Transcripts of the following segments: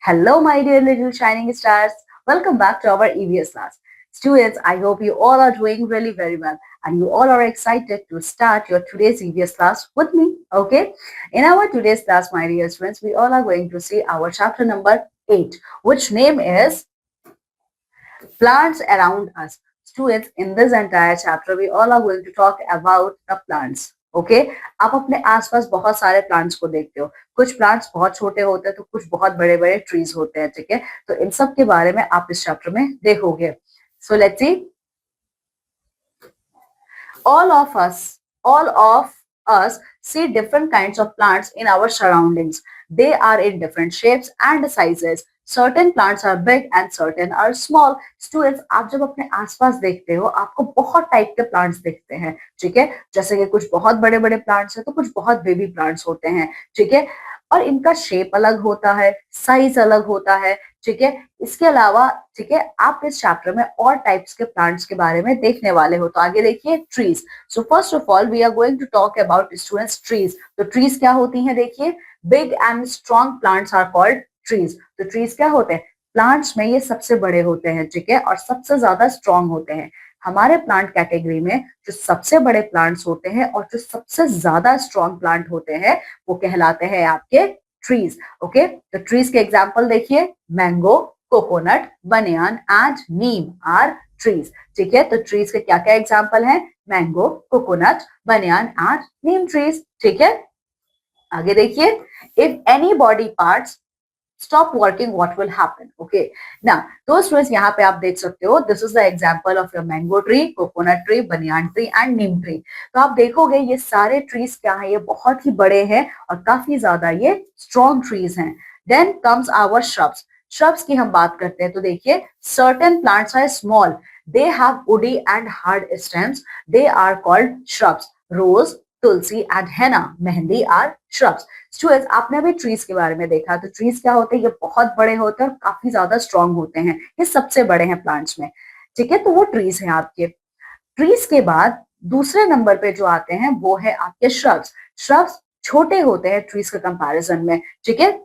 Hello, my dear little shining stars. Welcome back to our EVS class. Students, I hope you all are doing really very well and you all are excited to start your today's EVS class with me. Okay? In our today's class, my dear students, we all are going to see our chapter number 8, which name is Plants Around Us. Students, in this entire chapter, we all are going to talk about the plants. Okay आप अपने आसपास बहुत सारे plants को देखते हो, कुछ plants बहुत छोटे होते हैं तो कुछ बहुत बड़े बड़े ट्रीज होते हैं, ठीक है। तो इन सब के बारे में आप इस चैप्टर में देखोगे। So let's see, all of us see different kinds of plants in our surroundings. They are in different shapes and sizes. Certain plants are big and certain are small. Students, आप जब अपने आसपास देखते हो आपको बहुत टाइप के plants दिखते हैं, ठीक है। जैसे कि कुछ बहुत बड़े बड़े प्लांट्स हैं तो कुछ बहुत बेबी प्लांट्स होते हैं, ठीक है। और इनका शेप अलग होता है, साइज अलग होता है, ठीक है। इसके अलावा, ठीक है, आप इस चैप्टर में और टाइप्स के प्लांट्स के बारे में देखने वाले हो। तो आगे देखिए, trees. So first of all we are going to talk about students trees. तो ट्रीज क्या होती हैं, देखिए, big and strong plants are called trees. तो ट्रीज क्या होते हैं, प्लांट्स में ये सबसे बड़े होते हैं, ठीक है, और सबसे ज्यादा स्ट्रॉन्ग होते हैं। हमारे प्लांट कैटेगरी में जो सबसे बड़े प्लांट्स होते हैं और जो सबसे ज्यादा स्ट्रॉन्ग प्लांट होते हैं वो कहलाते हैं आपके ट्रीज। ओके, तो ट्रीज के एग्जांपल देखिए, मैंगो, कोकोनट, बनियान एंड नीम आर ट्रीज, ठीक है। तो ट्रीज के क्या क्या एग्जांपल हैं, मैंगो, कोकोनट, बनियान एंड नीम ट्रीज, ठीक है। आगे देखिए, if any body parts stop working, what will happen? Okay, now those trees यहाँ पे आप देख सकते हो, this is the example of your mango tree, coconut tree, banyan tree and neem tree। तो आप देखोगे ये सारे trees क्या है, ये बहुत ही बड़े हैं और काफी ज्यादा ये strong trees हैं। Then comes our shrubs। shrubs की हम बात करते हैं तो देखिए, certain plants are small, they have woody and hard stems, they are called shrubs। rose, tulsi and henna, mehndi are shrubs। Students, आपने अभी ट्रीज के बारे में देखा, तो ट्रीज क्या होते हैं, ये बहुत बड़े होते हैं और काफी ज्यादा स्ट्रॉन्ग होते हैं, ये सबसे बड़े हैं प्लांट्स में, ठीक है। तो वो ट्रीज हैं आपके। ट्रीज के बाद दूसरे नंबर पे जो आते हैं वो है आपके श्रब्स। श्रब्स छोटे होते हैं ट्रीज के कंपैरिजन में, ठीक है,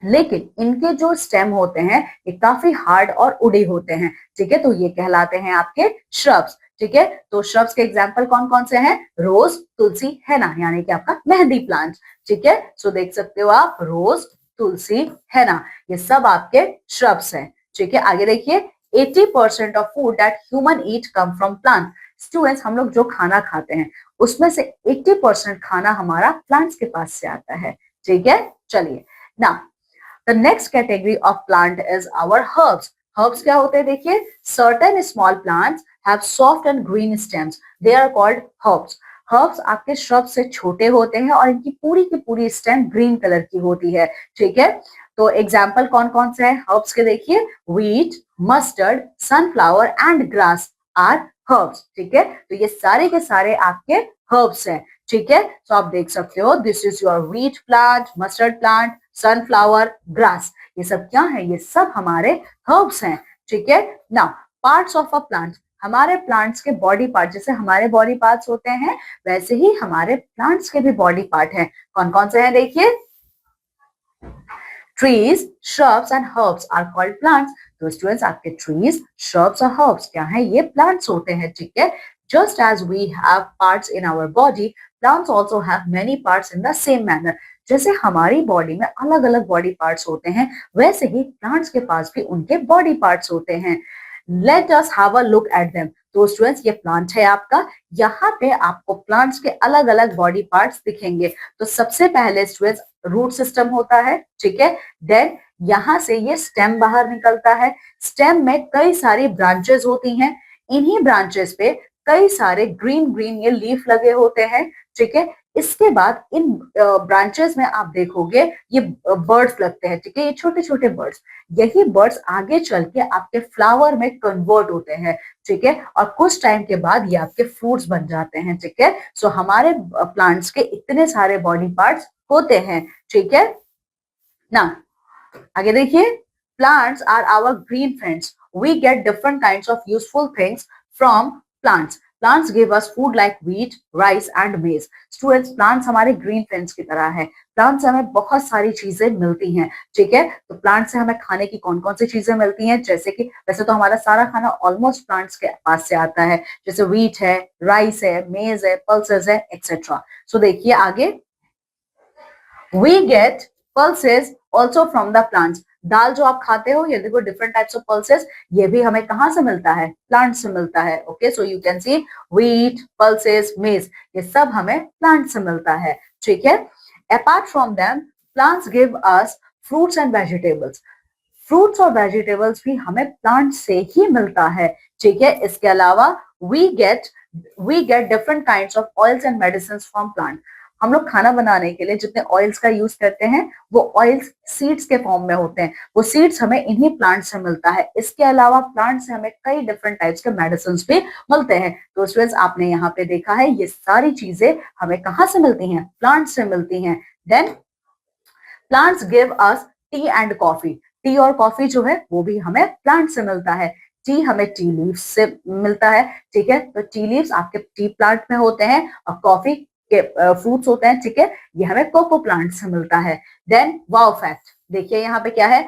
लेकिन इनके जो स्टेम होते हैं ये काफी हार्ड और उड़े होते हैं, ठीक है। तो ये कहलाते हैं आपके श्रब्स, ठीक है। तो श्रब्स के एग्जांपल कौन कौन से हैं, रोज, तुलसी, henna, यानी कि आपका मेहंदी प्लांट, ठीक है। सो देख सकते हो आप, रोज, तुलसी, henna, ये सब आपके श्रब्स हैं, ठीक है। आगे देखिए, 80% of food that human eat come from plant. Students, हम लोग जो खाना खाते हैं उसमें से 80% खाना हमारा प्लांट्स के पास से आता है, ठीक है। चलिए, ना the next category of plant is our herbs। herbs क्या होते हैं, देखिए, certain small plants have soft and green stems, they are called herbs। herbs आपके shrub से छोटे होते हैं और इनकी पूरी की पूरी स्टेम ग्रीन कलर की होती है, ठीक है। तो एग्जाम्पल कौन कौन से हैं herbs के, देखिए, wheat, mustard, sunflower and grass are herbs, ठीक है। तो ये सारे के सारे आपके herbs हैं, ठीक है। तो आप देख सकते हो, this is your wheat plant, mustard plant, sunflower, grass, ये सब क्या है, ये सब हमारे हर्ब्स हैं, ठीक है। Now parts of a plant, हमारे प्लांट्स के बॉडी पार्ट, जैसे हमारे बॉडी पार्ट्स होते हैं वैसे ही हमारे प्लांट्स के भी बॉडी पार्ट हैं। कौन कौन से हैं, देखिए, trees, shrubs and herbs are called plants. तो स्टूडेंट्स, आपके ट्रीज, श्रब्स और हर्ब्स क्या है, ये प्लांट्स होते हैं, ठीक है। Just as we have parts in our body, plants also have many parts in the same manner. जैसे हमारी बॉडी में अलग अलग बॉडी पार्ट्स होते हैं वैसे ही प्लांट्स के पास भी उनके बॉडी पार्ट्स होते हैं। Let us have a look at them. तो स्टूडेंट्स, ये प्लांट है आपका, यहाँ पे आपको प्लांट्स के अलग अलग बॉडी पार्ट्स दिखेंगे। तो सबसे पहले स्टूडेंट्स रूट सिस्टम होता है, ठीक है। देन यहाँ से ये स्टेम बाहर निकलता है, स्टेम में कई सारी ब्रांचेस होती हैं, इन्हीं ब्रांचेस पे कई सारे ग्रीन ग्रीन ये लीफ लगे होते हैं, ठीक है। इसके बाद इन ब्रांचेस में आप देखोगे ये बर्ड्स लगते हैं, ठीक है, ये छोटे छोटे बर्ड्स, यही बर्ड्स आगे चल के आपके फ्लावर में कन्वर्ट होते हैं, ठीक है, और कुछ टाइम के बाद ये आपके फ्रूट्स बन जाते हैं, ठीक है। सो हमारे प्लांट्स के इतने सारे बॉडी पार्ट्स होते हैं, ठीक है ना। आगे देखिए, plants are our green friends, we get different kinds of useful things from plants. Plants give us food like wheat, rice and maize. Students, plants हमारे ग्रीन फ्रेंड्स की तरह है। प्लांट से हमें बहुत सारी चीजें मिलती हैं, ठीक है। तो प्लांट से हमें खाने की कौन कौन सी चीजें मिलती हैं, जैसे कि वैसे तो हमारा सारा खाना ऑलमोस्ट प्लांट्स के पास से आता है, जैसे व्हीट है, राइस है, मेज है, पल्सेस है, एक्सेट्रा। सो देखिए आगे, we get pulses also from the plants. दाल जो आप खाते हो, ये देखो डिफरेंट टाइप्स ऑफ पल्सेस, ये भी हमें कहाँ से मिलता है, प्लांट से मिलता है। Okay, so you can see wheat, pulses, मेज, ये सब हमें प्लांट से मिलता है, ठीक है। Apart from them, plants give us fruits and vegetables. Fruits और वेजिटेबल्स भी हमें प्लांट से ही मिलता है, ठीक है। इसके अलावा we get different kinds of oils and medicine from plant. हम लोग खाना बनाने के लिए जितने ऑयल्स का यूज करते हैं, वो ऑयल्स सीड्स के फॉर्म में होते हैं, वो सीड्स हमें इन्हीं प्लांट से मिलता है। इसके अलावा प्लांट से हमें कई डिफरेंट टाइप्स के मेडिसिन भी मिलते हैं। तो स्टूडेंट्स, आपने यहाँ पे देखा है, ये सारी चीजें हमें कहाँ से मिलती हैं, प्लांट से मिलती हैं। Then plants give us tea and coffee. Tea और कॉफी जो है वो भी हमें प्लांट से मिलता है। टी हमें टी लीव्स से मिलता है, ठीक है। तो टी लीव्स आपके टी प्लांट में होते हैं, और कॉफी के फ्रूट्स होते हैं, ठीक है, ये हमें कोको प्लांट से मिलता है। देन वाओ फैक्ट, देखिए यहाँ पे क्या है,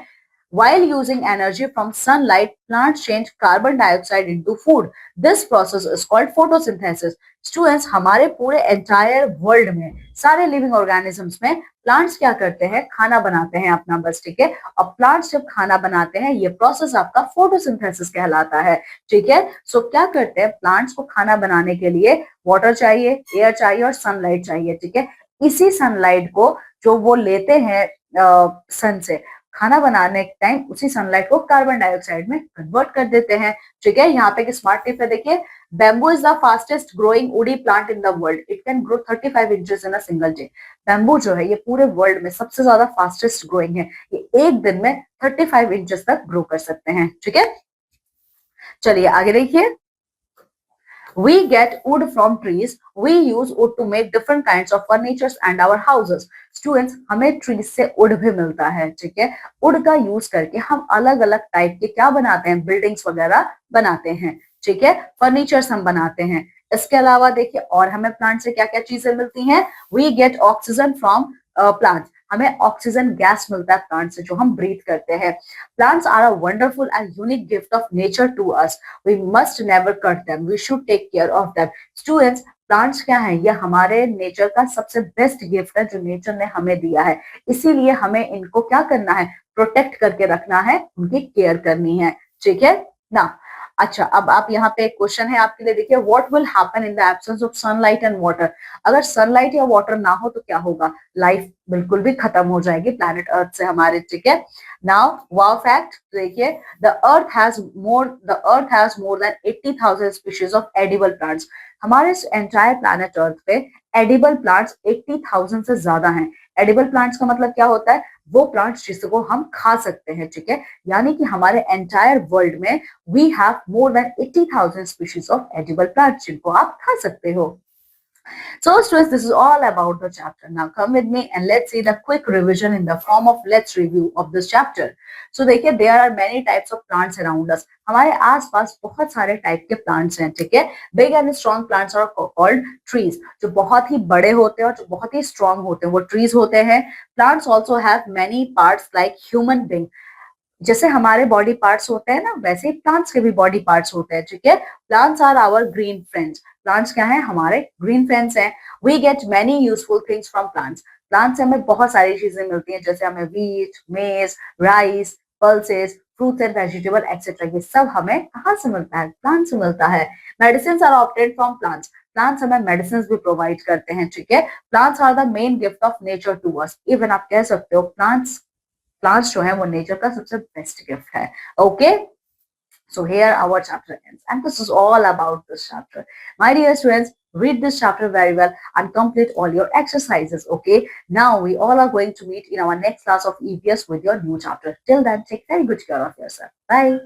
while using energy from sunlight, plants change carbon dioxide into food. This process is called photosynthesis. Students, हमारे पूरे एंटायर वर्ल्ड में, सारे लिविंग ऑर्गेनिजम्स में प्लांट्स क्या करते हैं, खाना बनाते हैं अपना, बस, ठीक है। और प्लांट्स जब खाना बनाते हैं, ये प्रोसेस आपका फोटोसिंथेसिस कहलाता है, ठीक है। सो क्या करते हैं, प्लांट्स को खाना बनाने के लिए वाटर चाहिए, एयर चाहिए और सनलाइट चाहिए, ठीक है। इसी सनलाइट को जो वो लेते हैं सन से, खाना बनाने के टाइम उसी सनलाइट को कार्बन डाइऑक्साइड में कन्वर्ट कर देते हैं, ठीक है। यहाँ पे एक स्मार्ट टिप है, देखिए, bamboo is the fastest growing woody plant in the world, it can grow 35 inches in a single day. Bamboo जो है, ये पूरे वर्ल्ड में सबसे ज्यादा फास्टेस्ट ग्रोइंग है, ये एक दिन में 35 इंचेस तक ग्रो कर सकते हैं, ठीक है। चलिए आगे देखिए, we get wood from trees. We use wood to make different kinds of furnitures and our houses. Students, हमें trees से wood भी मिलता है, ठीक है। wood का यूज करके हम अलग अलग टाइप के क्या बनाते हैं, बिल्डिंग्स वगैरह बनाते हैं, ठीक है, फर्नीचर्स हम बनाते हैं। इसके अलावा देखिए, और हमें प्लांट से क्या क्या चीजें मिलती हैं, we get oxygen from plant. हमें ऑक्सीजन गैस मिलता है प्लांट से, जो हम ब्रीथ करते हैं। Plants are a wonderful and unique gift of nature to us. We must never cut them. We should take care of them. Students, plants क्या है, ये हमारे नेचर का सबसे बेस्ट गिफ्ट है जो नेचर ने हमें दिया है। इसीलिए हमें इनको क्या करना है, प्रोटेक्ट करके रखना है, उनकी केयर करनी है, ठीक है ना। अच्छा, अब आप यहाँ पे एक क्वेश्चन है आपके लिए, देखिए, what will happen in the absence of sunlight and water. अगर सनलाइट या वाटर ना हो तो क्या होगा, लाइफ बिल्कुल भी खत्म हो जाएगी प्लैनेट अर्थ से हमारे, ठीक है। नाउ वाओ फैक्ट, देखिए, the earth has more than 80,000 species of edible plants. हमारे इस एंटायर प्लैनेट अर्थ पे एडिबल प्लांट्स 80,000 से ज्यादा हैं। एडिबल प्लांट्स का मतलब क्या होता है, वो प्लांट्स जिसको हम खा सकते हैं, ठीक है। यानी कि हमारे एंटायर वर्ल्ड में we have more than 80,000 species of edible plants जिनको आप खा सकते हो। So students, this is all about the chapter. Now come with me and let's see the quick revision in the form of let's review of this chapter. So देखिए, there are many types of plants around us. हमारे आसपास बहुत सारे type के plants हैं, ठीक है। Big and strong plants are called trees. जो बहुत ही बड़े होते हैं और जो बहुत ही स्ट्रॉन्ग होते हैं वो ट्रीज होते हैं। Plants also have many parts like human being. जैसे हमारे बॉडी पार्ट्स होते हैं ना, वैसे ही प्लांट्स के भी बॉडी पार्ट्स होते हैं, ठीक है। Plants are our green friends. Plants क्या है, हमारे ग्रीन फ्रेंड्स हैं। We get many useful things from plants. Plants से हमें बहुत सारी चीजें मिलती हैं, जैसे हमें व्हीट, मेज, rice, pulses, fruits and vegetable etcetera. ये सब हमें कहाँ से मिलता है, प्लांट से मिलता है। Medicine are obtained from plants. Plants हमें मेडिसिन भी प्रोवाइड करते हैं, ठीक है। Plants are the main gift of nature to us. Even आप कह सकते हो प्लांट्स जो है वो नेचर का सबसे बेस्ट गिफ्ट है, okay. So here our chapter ends, and this is all about this chapter. My dear students, read this chapter very well and complete all your exercises, okay. Now we all are going to meet in our next class of EVS with your new chapter. Till then, take very good care of yourself. Bye.